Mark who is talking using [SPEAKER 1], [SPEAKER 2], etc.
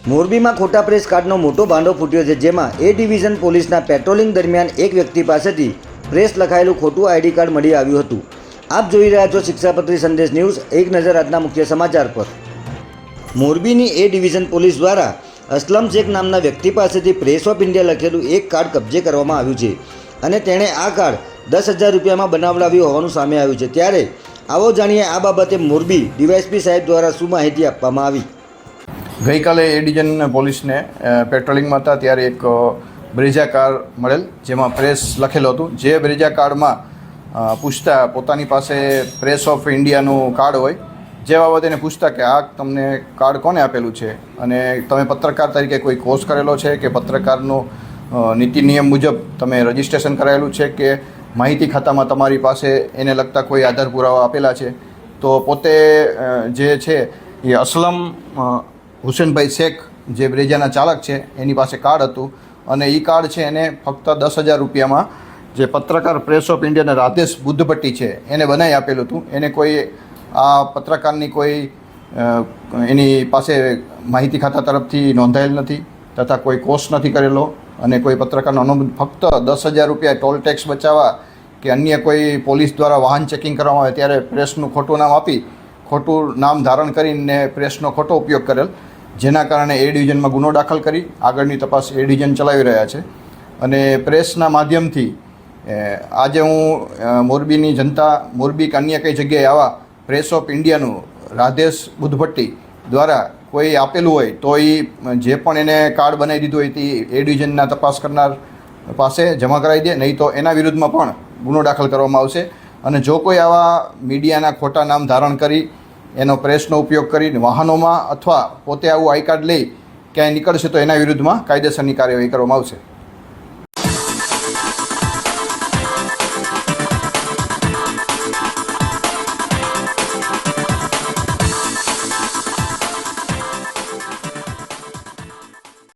[SPEAKER 1] મોરબીમાં ખોટા પ્રેસ કાર્ડનો મોટો ભાંડો ફૂટ્યો છે, જેમાં એ ડિવિઝન પોલીસના પેટ્રોલિંગ દરમિયાન એક વ્યક્તિ પાસેથી પ્રેસ લખાયેલું ખોટું આઈડી કાર્ડ મળી આવ્યું હતું। આપ જોઈ રહ્યા છો શિક્ષાપત્રી સંદેશ ન્યૂઝ। એક નજર આજના મુખ્ય સમાચાર પર। મોરબીની એ ડિવિઝન પોલીસ દ્વારા અસલમ શેખ નામના વ્યક્તિ પાસેથી પ્રેસ ઓફ ઇન્ડિયા લખેલું એક કાર્ડ કબજે કરવામાં આવ્યું છે અને તેણે આ કાર્ડ 10,000 રૂપિયામાં બનાવડાવ્યું હોવાનું સામે આવ્યું છે। ત્યારે આવો જાણીએ આ બાબતે મોરબી ડીવાયએસપી સાહેબ દ્વારા શું માહિતી આપવામાં આવી।
[SPEAKER 2] ગઈકાલે એ ડિવિઝન પોલીસને પેટ્રોલિંગમાં હતા ત્યારે એક બ્રેઝા કાર મળેલ, જેમાં પ્રેસ લખેલું હતું। જે બ્રેઝા કાર્ડમાં પૂછતા પોતાની પાસે પ્રેસ ઓફ ઇન્ડિયાનું કાર્ડ હોય, જે બાબતે એને પૂછતા કે આ તમને કાર્ડ કોને આપેલું છે અને તમે પત્રકાર તરીકે કોઈ કોર્સ કરેલો છે કે પત્રકારનો નીતિ નિયમ મુજબ તમે રજિસ્ટ્રેશન કરાયેલું છે કે માહિતી ખાતામાં તમારી પાસે એને લગતા કોઈ આધાર પુરાવા આપેલા છે। તો પોતે જે છે એ અસલમ હુસેનભાઈ શેખ જે બ્રેઝાના ચાલક છે એની પાસે કાર્ડ હતું અને એ કાર્ડ છે એને ફક્ત 10,000 રૂપિયામાં જે પત્રકાર પ્રેસ ઓફ ઇન્ડિયાના રાધેશ બુદ્ધભટ્ટી છે એને બનાવી આપેલું હતું। એને કોઈ આ પત્રકારની કોઈ એની પાસે માહિતી ખાતા તરફથી નોંધાયેલ નથી તથા કોઈ કોર્સ નથી કરેલો અને કોઈ પત્રકારનો અનુબંધ, ફક્ત 10,000 રૂપિયા ટોલ ટેક્સ બચાવવા કે અન્ય કોઈ પોલીસ દ્વારા વાહન ચેકિંગ કરવામાં આવે ત્યારે પ્રેસનું ખોટું નામ આપી ખોટું નામ ધારણ કરીને પ્રેસનો ખોટો ઉપયોગ કરેલ, જેના કારણે એ ડિવિઝનમાં ગુનો દાખલ કરી આગળની તપાસ એ ડિવિઝન ચલાવી રહ્યા છે। અને પ્રેસના માધ્યમથી આજે હું મોરબીની જનતા, મોરબી કે અન્ય કઈ જગ્યાએ આવા પ્રેસ ઓફ ઇન્ડિયાનું રાધેશ બુદ્ધભટ્ટી દ્વારા કોઈ આપેલું હોય તો એ જે પણ એને કાર્ડ બનાવી દીધું હોય તે એ ડિવિઝનના તપાસ કરનાર પાસે જમા કરાવી દે, નહીં તો એના વિરુદ્ધમાં પણ ગુનો દાખલ કરવામાં આવશે। અને જો કોઈ આવા મીડિયાના ખોટા નામ ધારણ કરી એનો પ્રેસનો ઉપયોગ કરીને વાહનોમાં અથવા પોતે આવું આઈ કાર્ડ લઈ ક્યાંય નીકળશે તો એના વિરુદ્ધમાં કાયદેસરની કાર્યવાહી કરવામાં આવશે।